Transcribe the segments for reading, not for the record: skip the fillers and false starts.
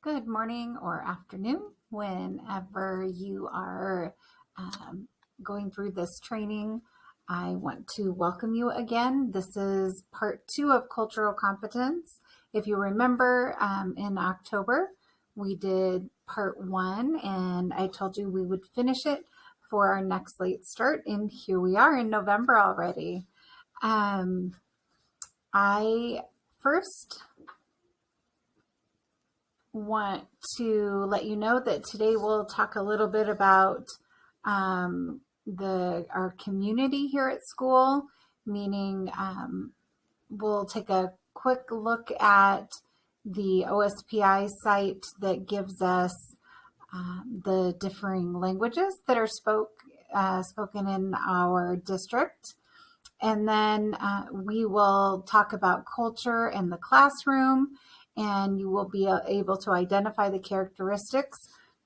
Good morning or afternoon, whenever you are um, going through this training. I want to welcome you again. This is part 2 of cultural competence. If you remember, in October, we did part 1, and I told you we would finish it for our next late start. And here we are in November already. I first want to let you know that today we'll talk a little bit about our community here at school, meaning we'll take a quick look at the OSPI site that gives us the differing languages that are spoken in our district. And then we will talk about culture in the classroom, and you will be able to identify the characteristics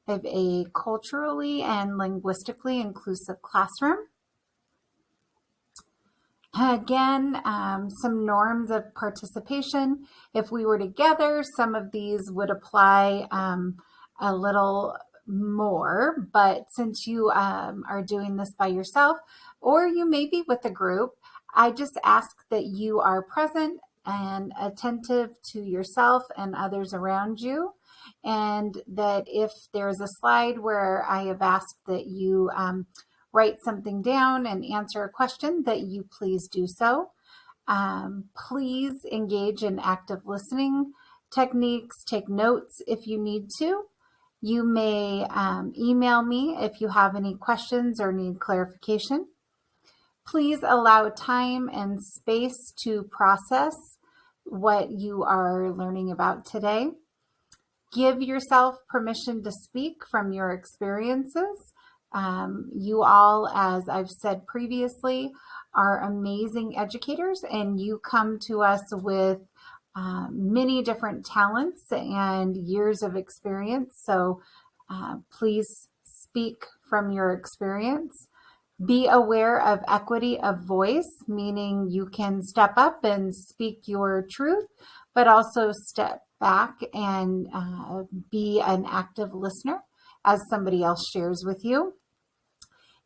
of a culturally and linguistically inclusive classroom. Again, some norms of participation. If we were together, some of these would apply a little more, but since you are doing this by yourself, or you may be with a group, I just ask that you are present and attentive to yourself and others around you, and that if there's a slide where I have asked that you write something down and answer a question, that you please do so. Please engage in active listening techniques, take notes if you need to. You may email me if you have any questions or need clarification. Please allow time and space to process what you are learning about today. Give yourself permission to speak from your experiences. You all, as I've said previously, are amazing educators, and you come to us with many different talents and years of experience. So please speak from your experience. Be aware of equity of voice, meaning you can step up and speak your truth, but also step back and be an active listener as somebody else shares with you.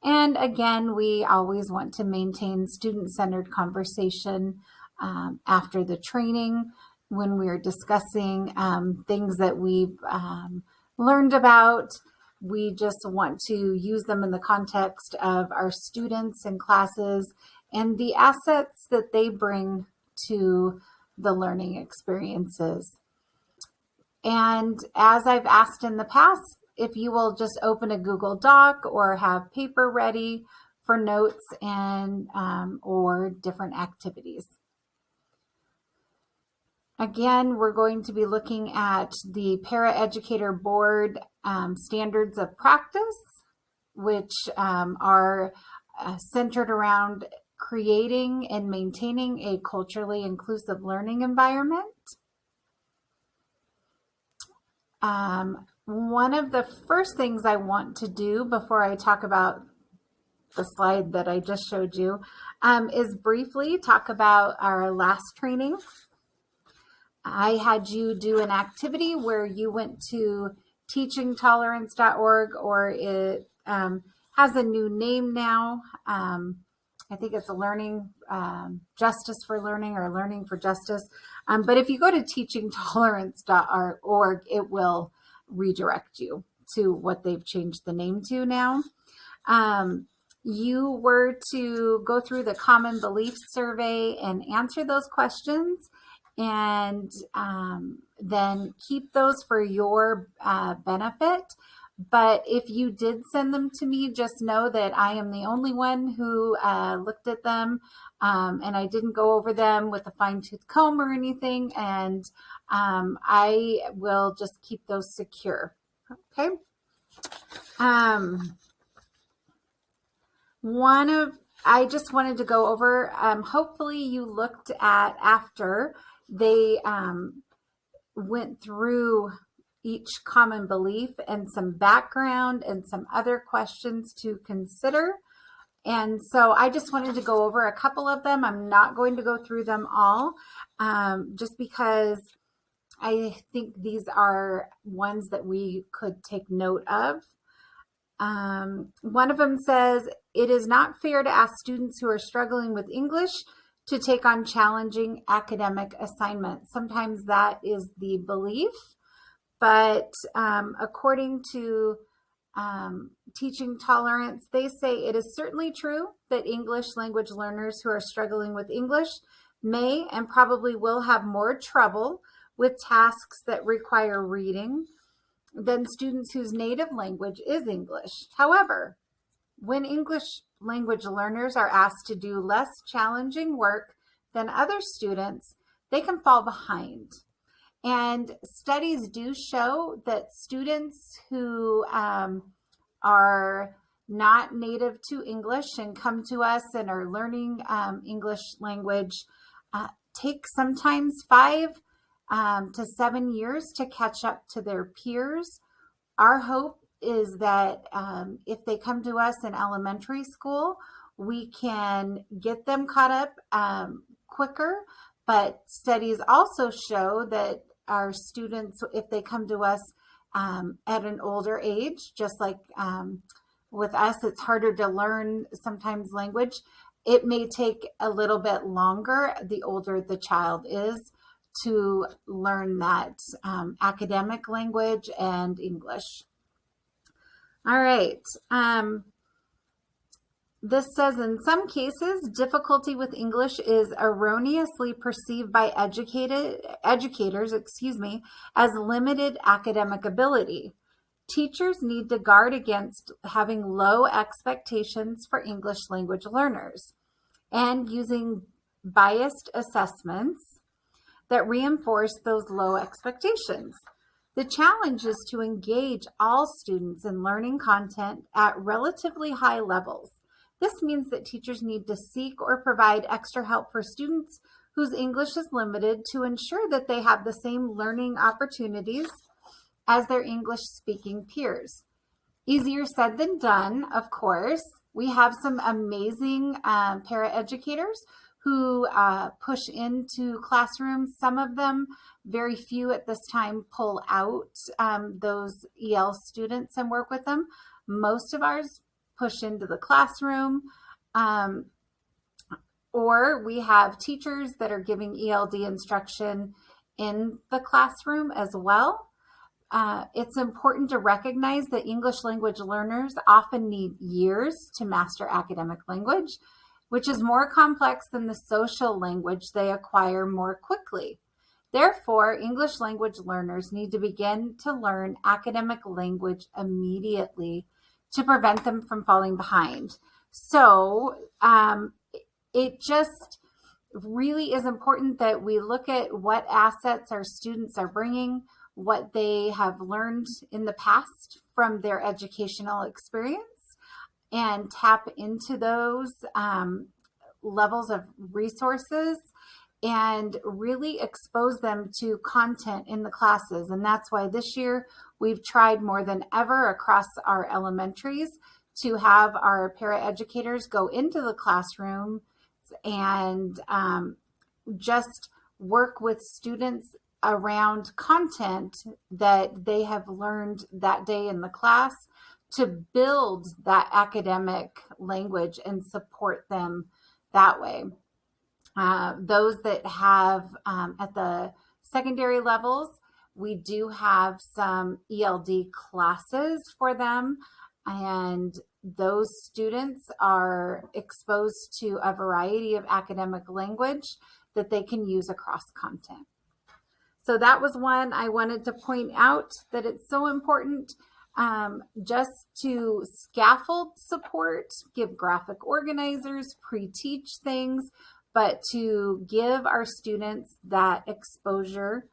And again, we always want to maintain student-centered conversation after the training when we're discussing things that we've learned about. We just want to use them in the context of our students and classes and the assets that they bring to the learning experiences. And as I've asked in the past, if you will just open a Google Doc or have paper ready for notes and or different activities. Again, we're going to be looking at the Paraeducator Board standards of practice, which are centered around creating and maintaining a culturally inclusive learning environment. One of the first things I want to do before I talk about the slide that I just showed you is briefly talk about our last training. I had you do an activity where you went to teachingtolerance.org, or it has a new name now. I think it's a learning justice for learning, or learning for justice. But if you go to teachingtolerance.org, it will redirect you to what they've changed the name to now. You were to go through the common beliefs survey and answer those questions, and then keep those for your benefit. But if you did send them to me, just know that I am the only one who looked at them, and I didn't go over them with a fine-tooth comb or anything, and I will just keep those secure. Okay. I just wanted to go over, hopefully you looked at after they went through each common belief and some background and some other questions to consider. And so I just wanted to go over a couple of them. I'm not going to go through them all, just because I think these are ones that we could take note of. One of them says, it is not fair to ask students who are struggling with English to take on challenging academic assignments. Sometimes that is the belief, but according to Teaching Tolerance, they say it is certainly true that English language learners who are struggling with English may and probably will have more trouble with tasks that require reading than students whose native language is English. However, when English language learners are asked to do less challenging work than other students, they can fall behind. And studies do show that students who are not native to English and come to us and are learning English language take sometimes 5 to 7 years to catch up to their peers. Our hope is that if they come to us in elementary school, we can get them caught up quicker. But studies also show that our students, if they come to us at an older age, just like with us, it's harder to learn sometimes language. It may take a little bit longer the older the child is to learn that academic language and English. All right. This says, in some cases, difficulty with English is erroneously perceived by educators, as limited academic ability. Teachers need to guard against having low expectations for English language learners and using biased assessments that reinforce those low expectations. The challenge is to engage all students in learning content at relatively high levels. This means that teachers need to seek or provide extra help for students whose English is limited to ensure that they have the same learning opportunities as their English-speaking peers. Easier said than done, of course. We have some amazing paraeducators who push into classrooms. Some of them, very few at this time, pull out those EL students and work with them. Most of ours push into the classroom, or we have teachers that are giving ELD instruction in the classroom as well. It's important to recognize that English language learners often need years to master academic language, which is more complex than the social language they acquire more quickly. Therefore, English language learners need to begin to learn academic language immediately to prevent them from falling behind. So it just really is important that we look at what assets our students are bringing, what they have learned in the past from their educational experience, and tap into those levels of resources and really expose them to content in the classes. And that's why this year we've tried more than ever across our elementaries to have our paraeducators go into the classroom and just work with students around content that they have learned that day in the class to build that academic language and support them that way. Those that have at the secondary levels, we do have some ELD classes for them, and those students are exposed to a variety of academic language that they can use across content. So that was one I wanted to point out, that it's so important just to scaffold support, give graphic organizers, pre-teach things, but to give our students that exposure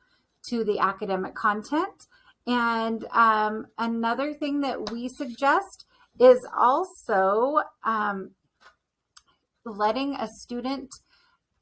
to the academic content. And another thing that we suggest is also letting a student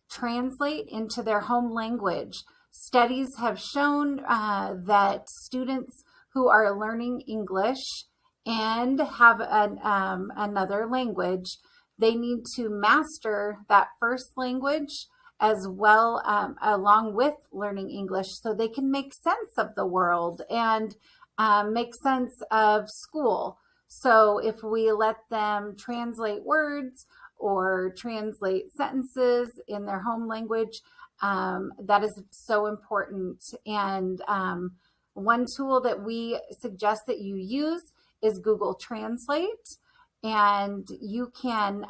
translate into their home language. Studies have shown that students who are learning English and have another language, they need to master that first language as well, along with learning English, so they can make sense of the world and make sense of school. So if we let them translate words or translate sentences in their home language, that is so important. And one tool that we suggest that you use is Google Translate. And you can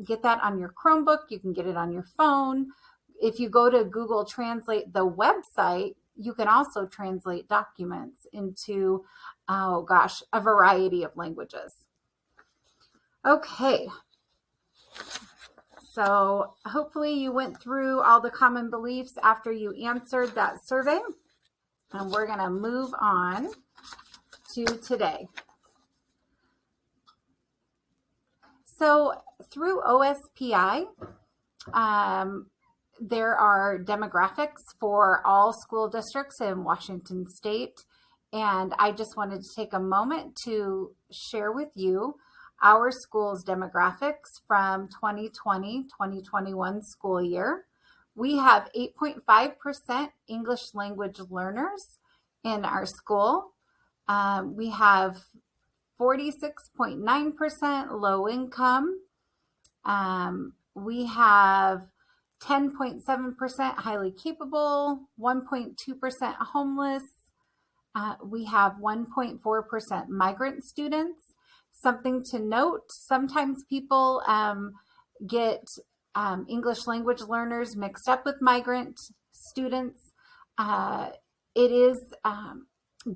get that on your Chromebook. You can get it on your phone. If you go to Google Translate, the website, you can also translate documents into, a variety of languages. Okay. So hopefully you went through all the common beliefs after you answered that survey. And we're going to move on to today. So through OSPI, there are demographics for all school districts in Washington State. And I just wanted to take a moment to share with you our school's demographics from 2020-2021 school year. We have 8.5% English language learners in our school. We have 46.9% low income. We have 10.7% highly capable, 1.2% homeless. We have 1.4% migrant students. Something to note, sometimes people get English language learners mixed up with migrant students. It is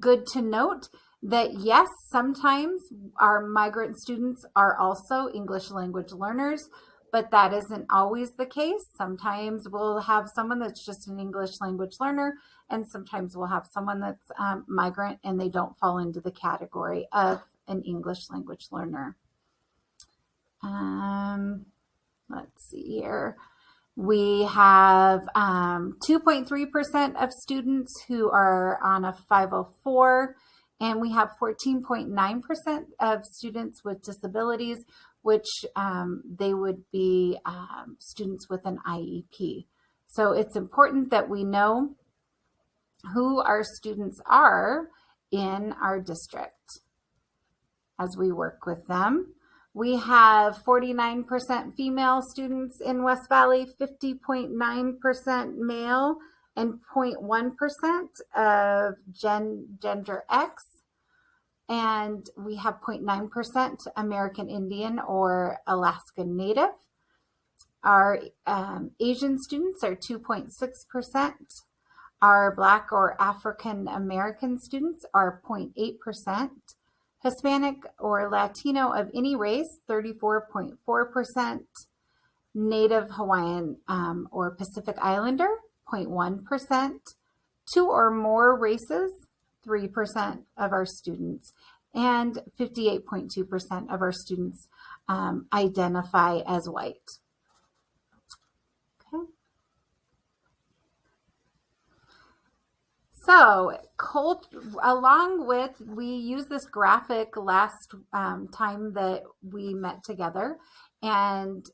good to note that yes, sometimes our migrant students are also English language learners, but that isn't always the case. Sometimes we'll have someone that's just an English language learner, and sometimes we'll have someone that's migrant and they don't fall into the category of an English language learner. Let's see here. We have 2.3% of students who are on a 504, and we have 14.9% of students with disabilities, which they would be students with an IEP. So it's important that we know who our students are in our district as we work with them. We have 49% female students in West Valley, 50.9% male, and 0.1% of gender X. And we have 0.9% American Indian or Alaska Native. Our Asian students are 2.6%. Our Black or African American students are 0.8%. Hispanic or Latino of any race, 34.4%. Native Hawaiian or Pacific Islander, 0.1%. Two or more races, 3% of our students. And 58.2% of our students identify as white. Okay. So, along with, we used this graphic last time that we met together, and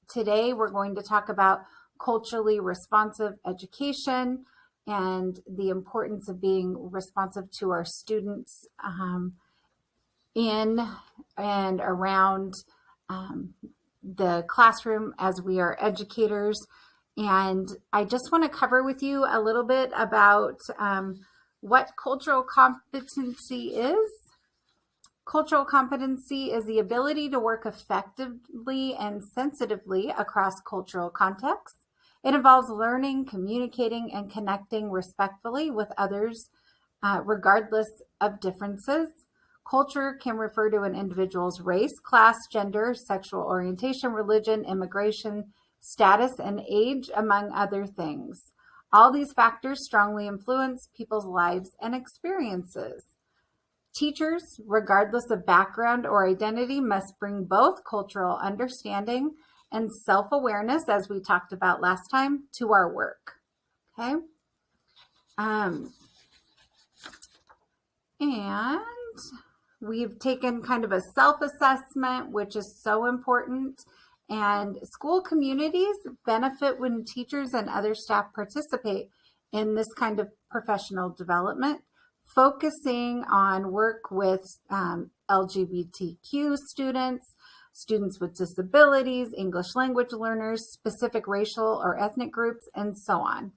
today we're going to talk about culturally responsive education and the importance of being responsive to our students in and around the classroom as we are educators. And I just want to cover with you a little bit about what cultural competency is. Cultural competency is the ability to work effectively and sensitively across cultural contexts. It involves learning, communicating, and connecting respectfully with others, regardless of differences. Culture can refer to an individual's race, class, gender, sexual orientation, religion, immigration, status, and age, among other things. All these factors strongly influence people's lives and experiences. Teachers, regardless of background or identity, must bring both cultural understanding and self-awareness, as we talked about last time, to our work. Okay? And we've taken kind of a self-assessment, which is so important. And school communities benefit when teachers and other staff participate in this kind of professional development, focusing on work with LGBTQ students, students with disabilities, English language learners, specific racial or ethnic groups, and so on.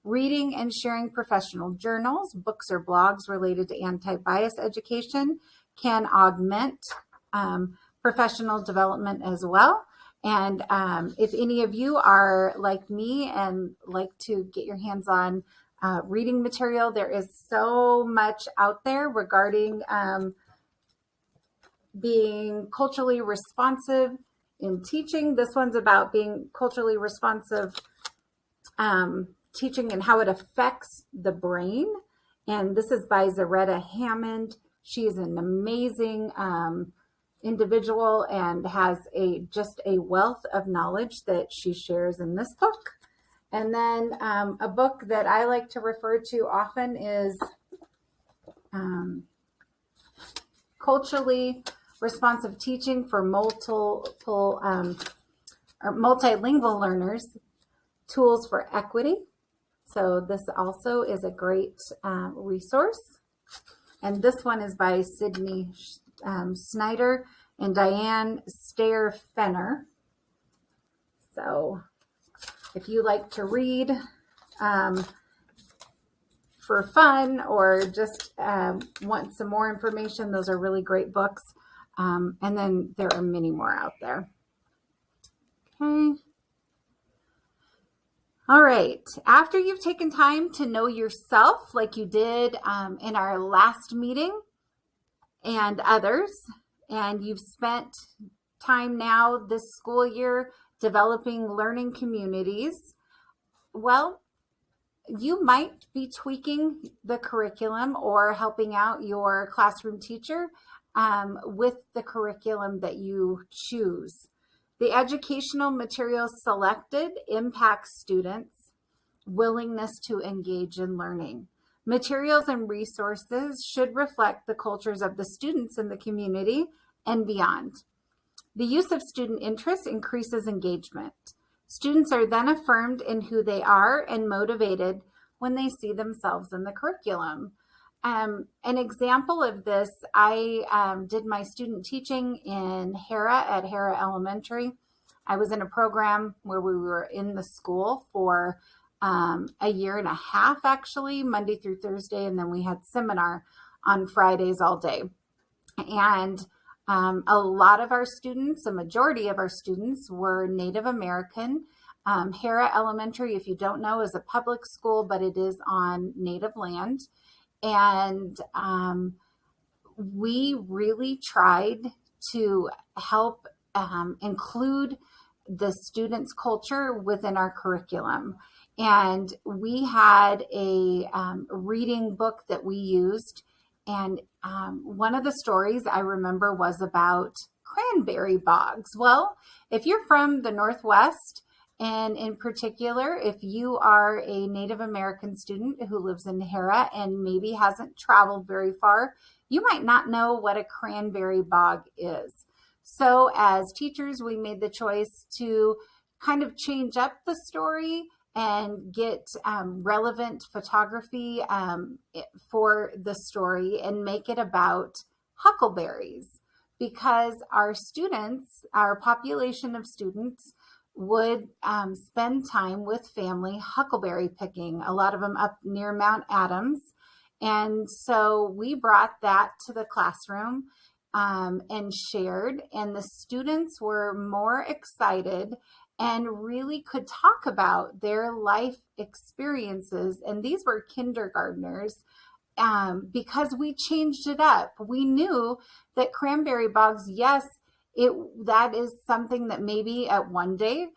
Reading and sharing professional journals, books, or blogs related to anti-bias education can augment professional development as well. And if any of you are like me and like to get your hands on reading material, there is so much out there regarding being culturally responsive in teaching. This one's about being culturally responsive teaching and how it affects the brain. And this is by Zaretta Hammond. She is an amazing individual and has just a wealth of knowledge that she shares in this book. And then a book that I like to refer to often is Culturally Responsive Teaching for Multilingual Learners, Tools for Equity. So this also is a great resource. And this one is by Sydney Snyder and Diane Stayer-Fenner. So if you like to read for fun or just want some more information, those are really great books. And then there are many more out there. Okay. All right. After you've taken time to know yourself like you did in our last meeting and others, and you've spent time now this school year developing learning communities, well, you might be tweaking the curriculum or helping out your classroom teacher with the curriculum that you choose. The educational materials selected impacts students' willingness to engage in learning. Materials and resources should reflect the cultures of the students in the community and beyond. The use of student interest increases engagement. Students are then affirmed in who they are and motivated when they see themselves in the curriculum. An example of this, I did my student teaching in Hera at Hera Elementary. I was in a program where we were in the school for a year and a half, actually, Monday through Thursday, and then we had seminar on Fridays all day. And a lot of our students, a majority of our students were Native American. Hera Elementary, if you don't know, is a public school, but it is on Native land. And we really tried to help include the students' culture within our curriculum. And we had a reading book that we used. And one of the stories I remember was about cranberry bogs. Well, if you're from the Northwest, and in particular, if you are a Native American student who lives in Hera and maybe hasn't traveled very far, you might not know what a cranberry bog is. So as teachers, we made the choice to kind of change up the story and get relevant photography for the story and make it about huckleberries, because our students, our population of students, would spend time with family huckleberry picking, a lot of them up near Mount Adams. And so we brought that to the classroom and shared, and the students were more excited and really could talk about their life experiences. And these were kindergartners because we changed it up. We knew that cranberry bogs, yes, that is something that maybe at one day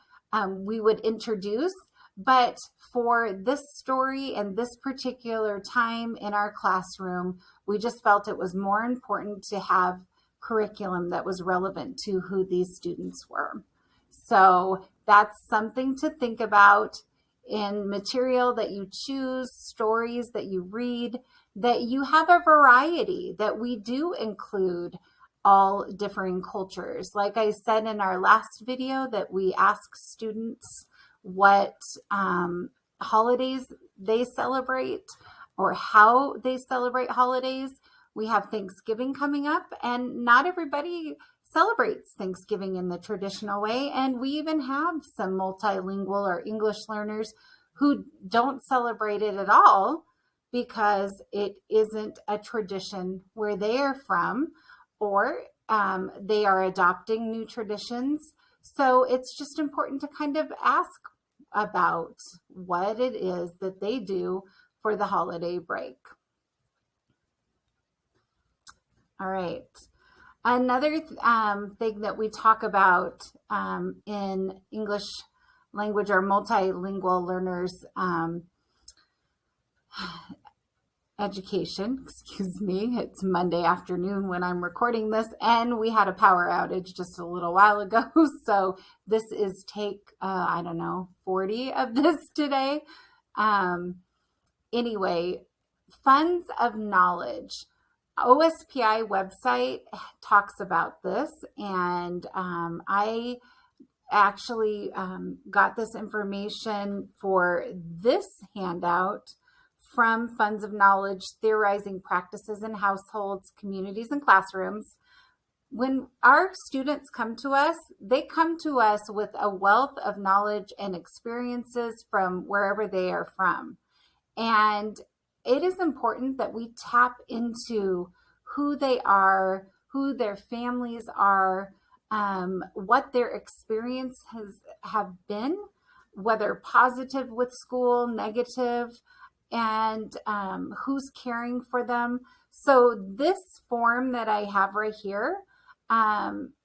we would introduce, but for this story and this particular time in our classroom, we just felt it was more important to have curriculum that was relevant to who these students were. So that's something to think about in material that you choose, stories that you read, that you have a variety, that we do include all differing cultures. Like I said in our last video, that we ask students what holidays they celebrate or how they celebrate holidays. We have Thanksgiving coming up, and not everybody celebrates Thanksgiving in the traditional way. And we even have some multilingual or English learners who don't celebrate it at all because it isn't a tradition where they are from, or they are adopting new traditions. So it's just important to kind of ask about what it is that they do for the holiday break. All right. Another thing that we talk about in English language or multilingual learners education, excuse me, it's Monday afternoon when I'm recording this, and we had a power outage just a little while ago. So this is take, I don't know, 40 of this today. Anyway, funds of knowledge. OSPI website talks about this, and I actually got this information for this handout from Funds of Knowledge, Theorizing Practices in Households, Communities, and Classrooms. When our students come to us, they come to us with a wealth of knowledge and experiences from wherever they are from. And it is important that we tap into who they are, who their families are, what their experiences have been, whether positive with school, negative, and who's caring for them. So this form that I have right here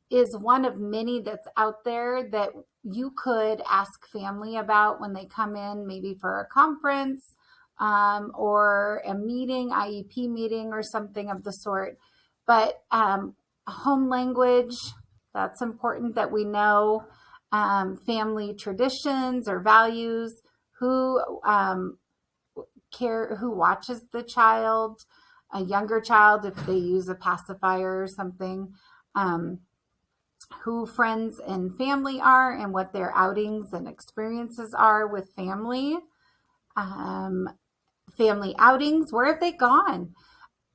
is one of many that's out there that you could ask family about when they come in, maybe for a conference or a meeting, IEP meeting or something of the sort. But home language, that's important that we know. Family traditions or values, who watches the child, a younger child if they use a pacifier or something, who friends and family are and what their outings and experiences are with family. Family outings, where have they gone?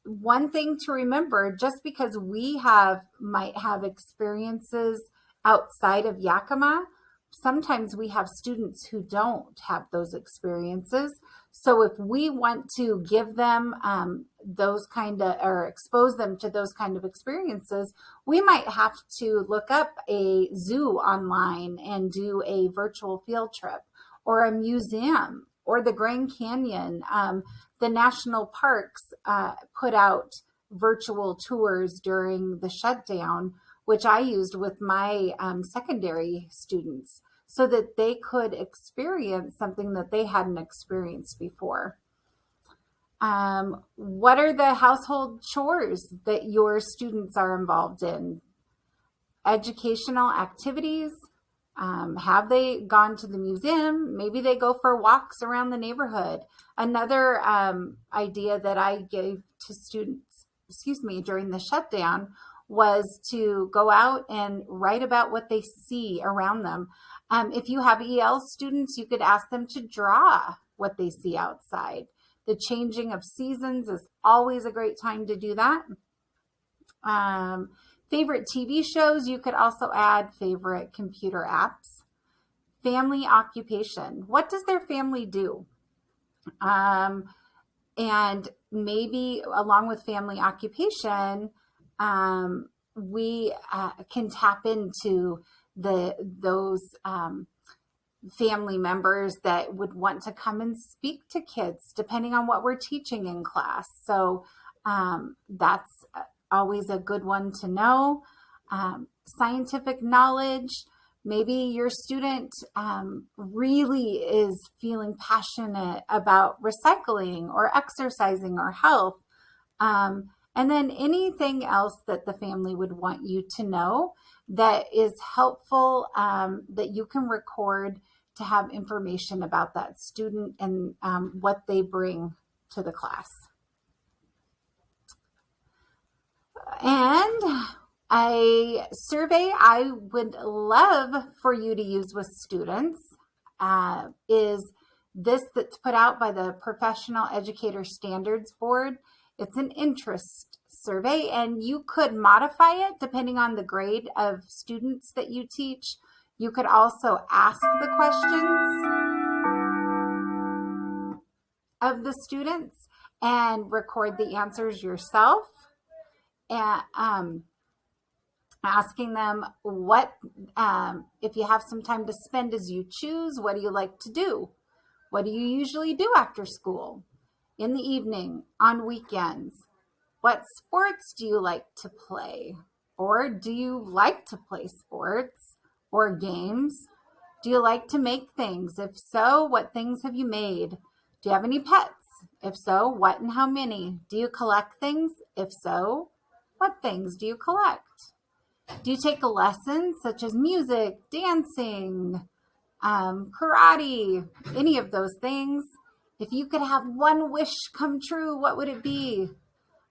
One thing to remember, just because we might have experiences outside of Yakima, sometimes we have students who don't have those experiences. So if we want to give them those kind of, or expose them to those kind of experiences, we might have to look up a zoo online and do a virtual field trip, or a museum, or the Grand Canyon. The national parks put out virtual tours during the shutdown, which I used with my secondary students, so that they could experience something that they hadn't experienced before. What are the household chores that your students are involved in? Educational activities. Have they gone to the museum? Maybe they go for walks around the neighborhood. Another idea that I gave to students, during the shutdown, was to go out and write about what they see around them. If you have EL students, you could ask them to draw what they see outside. The changing of seasons is always a great time to do that. Favorite TV shows, you could also add favorite computer apps. Family occupation. What does their family do? And maybe along with family occupation, we can tap into those family members that would want to come and speak to kids, depending on what we're teaching in class. So that's always a good one to know. Scientific knowledge. Maybe your student really is feeling passionate about recycling or exercising or health. And then anything else that the family would want you to know that is helpful, that you can record to have information about that student and what they bring to the class. And A survey I would love for you to use with students is this that's put out by the Professional Educator Standards Board. It's an interest survey, and you could modify it depending on the grade of students that you teach. You could also ask the questions of the students and record the answers yourself, and asking them what, if you have some time to spend as you choose, what do you like to do? What do you usually do after school, in the evening, on weekends? What sports do you like to play? Or do you like to play sports or games? Do you like to make things? If so, what things have you made? Do you have any pets? If so, what and how many? Do you collect things? If so, what things do you collect? Do you take lessons such as music, dancing, karate, any of those things? If you could have one wish come true, what would it be?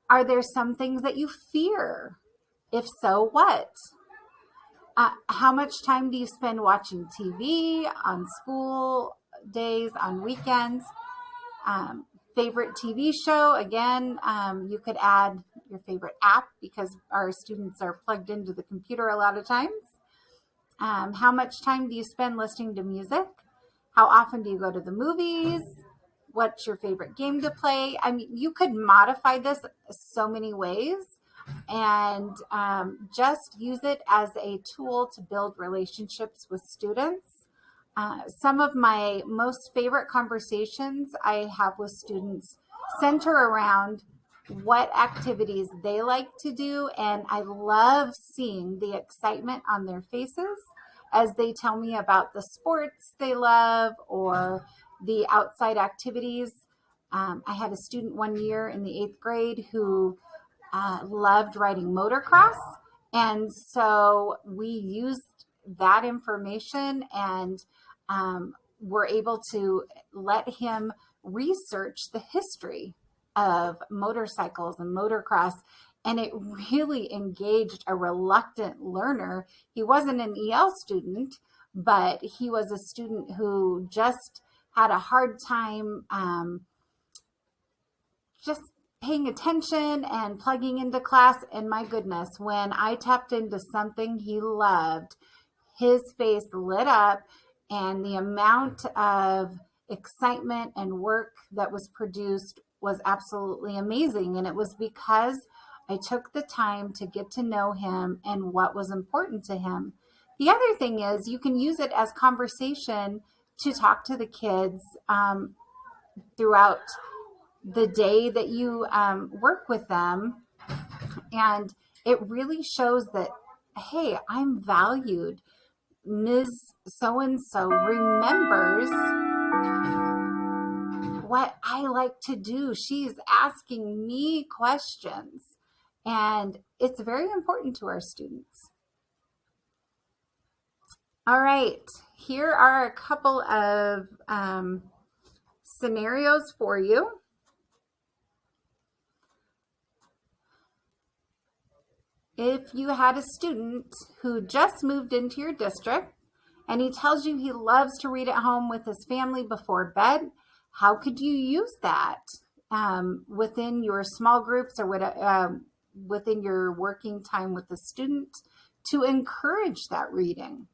Are there some things that you fear? If so, what? How much time do you spend watching TV on school days, on weekends? Favorite TV show? Again, you could add your favorite app because our students are plugged into the computer a lot of times. How much time do you spend listening to music? How often do you go to the movies? What's your favorite game to play? I mean, you could modify this so many ways, and just use it as a tool to build relationships with students. Some of my most favorite conversations I have with students center around what activities they like to do, and I love seeing the excitement on their faces as they tell me about the sports they love or the outside activities. I had a student one year in the 8th grade who loved riding motocross, and so we used that information and were able to let him research the history of motorcycles and motocross, and it really engaged a reluctant learner. He wasn't an EL student, but he was a student who just had a hard time just paying attention and plugging into class. And my goodness, when I tapped into something he loved, his face lit up, and the amount of excitement and work that was produced was absolutely amazing. And it was because I took the time to get to know him and what was important to him. The other thing is you can use it as conversation to talk to the kids throughout the day that you work with them. And it really shows that, hey, I'm valued. Ms. So-and-so remembers what I like to do. She's asking me questions. And it's very important to our students. All right, here are a couple of scenarios for you. If you had a student who just moved into your district and he tells you he loves to read at home with his family before bed, how could you use that within your small groups or within your working time with the student to encourage that reading?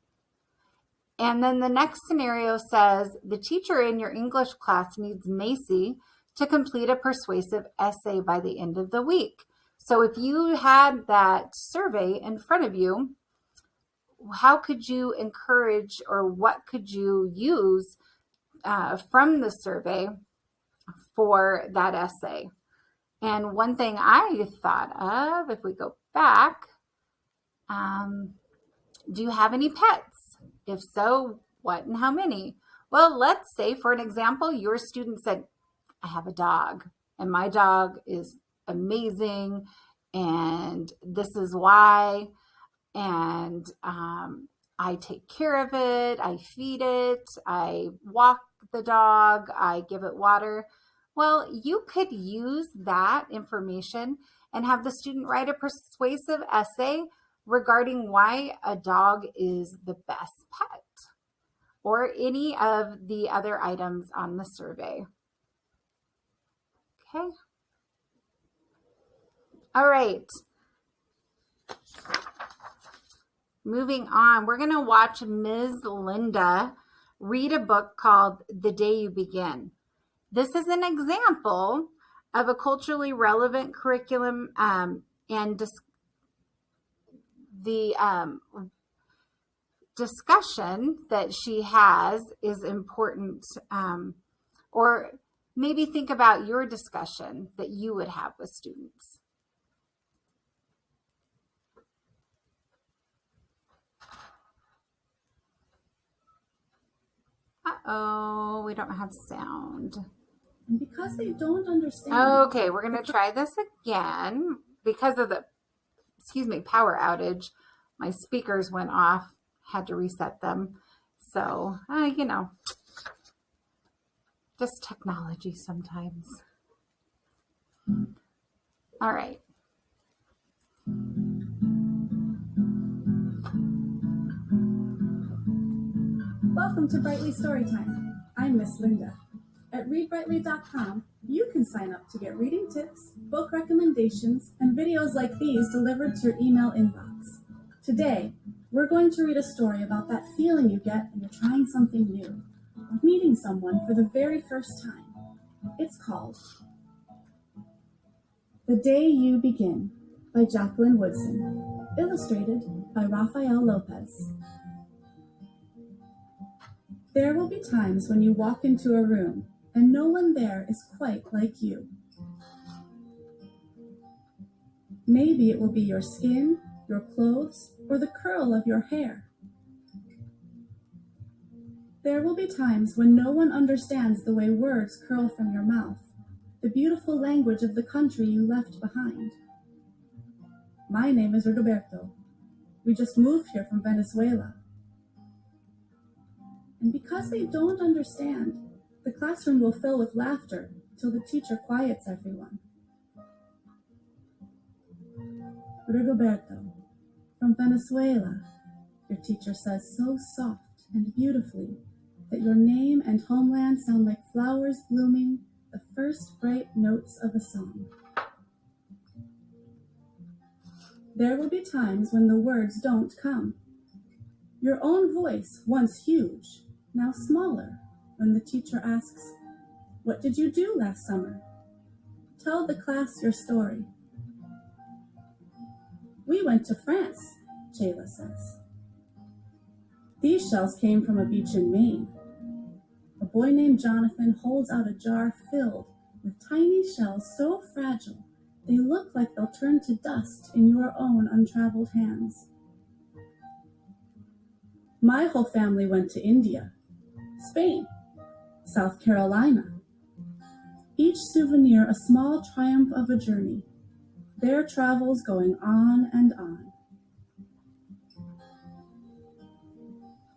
And then the next scenario says, the teacher in your English class needs Macy to complete a persuasive essay by the end of the week. So if you had that survey in front of you, how could you encourage, or what could you use from the survey for that essay? And one thing I thought of, if we go back, do you have any pets? If so, what and how many? Well, let's say, for an example, your student said, I have a dog, and my dog is amazing, and this is why, and I take care of it, I feed it, I walk the dog, I give it water. Well, you could use that information and have the student write a persuasive essay regarding why a dog is the best pet, or any of the other items on the survey. Okay. All right. Moving on, we're going to watch Ms. Linda read a book called The Day You Begin. This is an example of a culturally relevant curriculum, and the discussion that she has is important, or maybe think about your discussion that you would have with students. Uh-oh, we don't have sound. And because they don't understand. Okay, we're going to try this again. Because of the, power outage, my speakers went off, had to reset them. So, just technology sometimes. All right. Welcome to Brightly Storytime. I'm Miss Linda. At readbrightly.com, you can sign up to get reading tips, book recommendations, and videos like these delivered to your email inbox. Today, we're going to read a story about that feeling you get when you're trying something new, or meeting someone for the very first time. It's called The Day You Begin by Jacqueline Woodson, illustrated by Rafael Lopez. There will be times when you walk into a room and no one there is quite like you. Maybe it will be your skin, your clothes, or the curl of your hair. There will be times when no one understands the way words curl from your mouth, the beautiful language of the country you left behind. My name is Rigoberto. We just moved here from Venezuela. And because they don't understand, the classroom will fill with laughter till the teacher quiets everyone. Rigoberto, from Venezuela, your teacher says so soft and beautifully that your name and homeland sound like flowers blooming, the first bright notes of a song. There will be times when the words don't come. Your own voice, once huge, now smaller, when the teacher asks, "What did you do last summer?" Tell the class your story. "We went to France," Chayla says. "These shells came from a beach in Maine." A boy named Jonathan holds out a jar filled with tiny shells so fragile they look like they'll turn to dust in your own untraveled hands. "My whole family went to India, Spain, South Carolina." Each souvenir a small triumph of a journey, their travels going on and on.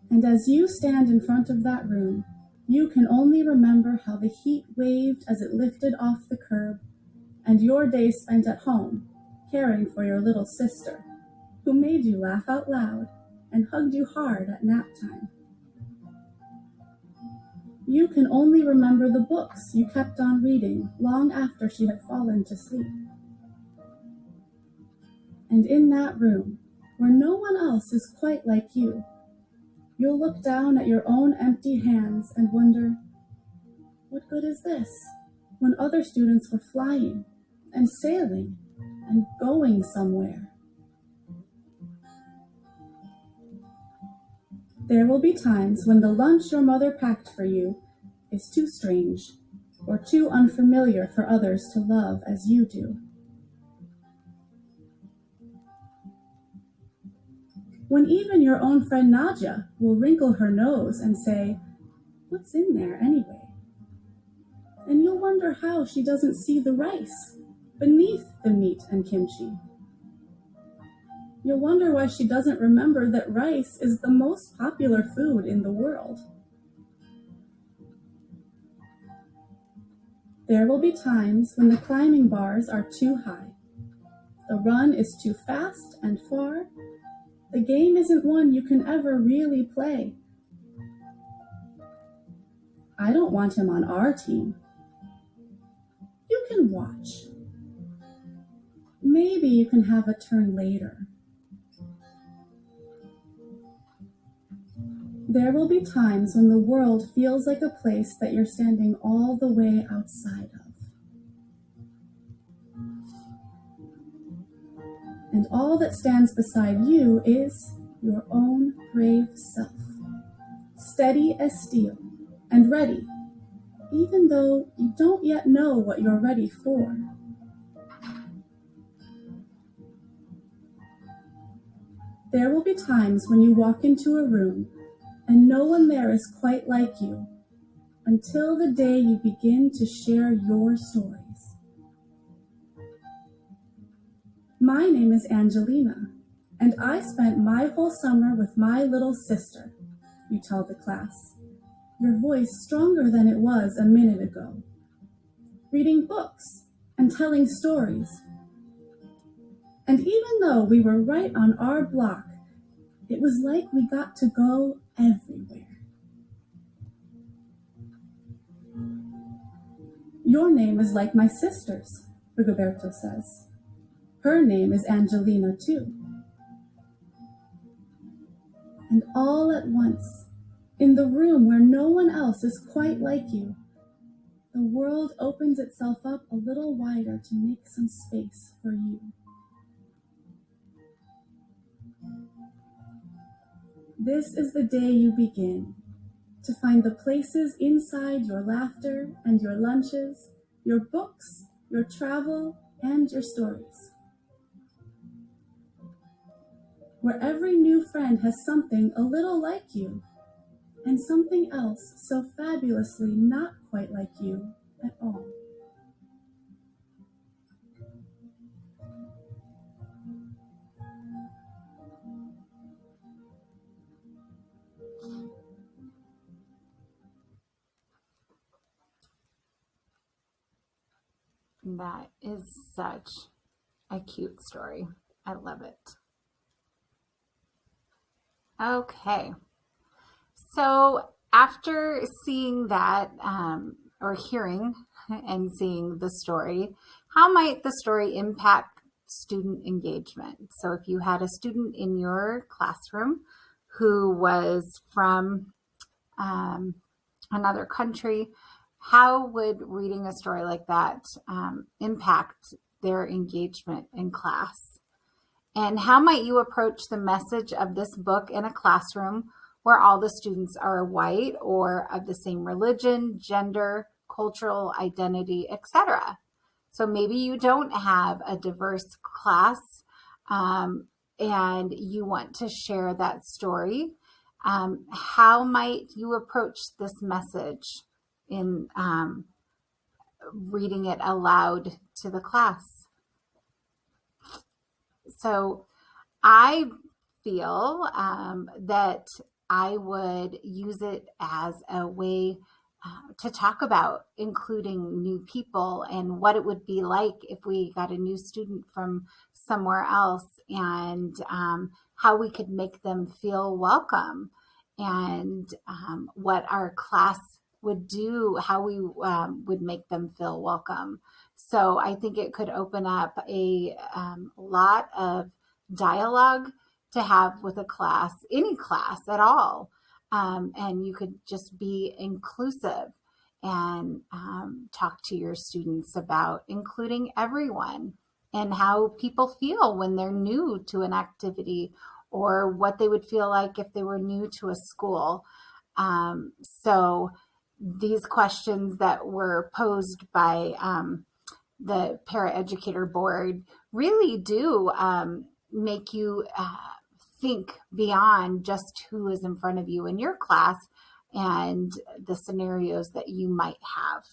And as you stand in front of that room, you can only remember how the heat waved as it lifted off the curb, and your day spent at home, caring for your little sister, who made you laugh out loud and hugged you hard at nap time. You can only remember the books you kept on reading long after she had fallen to sleep. And in that room, where no one else is quite like you, you'll look down at your own empty hands and wonder, what good is this, when other students were flying and sailing and going somewhere? There will be times when the lunch your mother packed for you is too strange or too unfamiliar for others to love as you do. When even your own friend Nadia will wrinkle her nose and say, "What's in there anyway?" And you'll wonder how she doesn't see the rice beneath the meat and kimchi. You'll wonder why she doesn't remember that rice is the most popular food in the world. There will be times when the climbing bars are too high, the run is too fast and far, The game isn't one you can ever really play. I don't want him on our team. You can watch. Maybe you can have a turn later. There will be times when the world feels like a place that you're standing all the way outside of. And all that stands beside you is your own brave self, steady as steel and ready, even though you don't yet know what you're ready for. There will be times when you walk into a room and no one there is quite like you, until the day you begin to share your stories. My name is Angelina, and I spent my whole summer with my little sister, you tell the class, your voice stronger than it was a minute ago, reading books and telling stories. And even though we were right on our block, it was like we got to go everywhere. Your name is like my sister's, Rigoberto says. Her name is Angelina too. And all at once, in the room where no one else is quite like you, the world opens itself up a little wider to make some space for you. This is the day you begin to find the places inside your laughter and your lunches, your books, your travel, and your stories, where every new friend has something a little like you, and something else so fabulously not quite like you at all. That is such a cute story. I love it. Okay. So after seeing that, or hearing and seeing the story, how might the story impact student engagement? So if you had a student in your classroom who was from another country, how would reading a story like that impact their engagement in class? And how might you approach the message of this book in a classroom where all the students are white or of the same religion, gender, cultural identity, etc.? So maybe you don't have a diverse class and you want to share that story. How might you approach this message in reading it aloud to the class? So I feel that I would use it as a way to talk about including new people and what it would be like if we got a new student from somewhere else, and how we could make them feel welcome, and what our class would do, how we would make them feel welcome. So I think it could open up a lot of dialogue to have with a class, any class at all. And you could just be inclusive and talk to your students about including everyone and how people feel when they're new to an activity, or what they would feel like if they were new to a school. So these questions that were posed by the Paraeducator Board really do make you think beyond just who is in front of you in your class and the scenarios that you might have.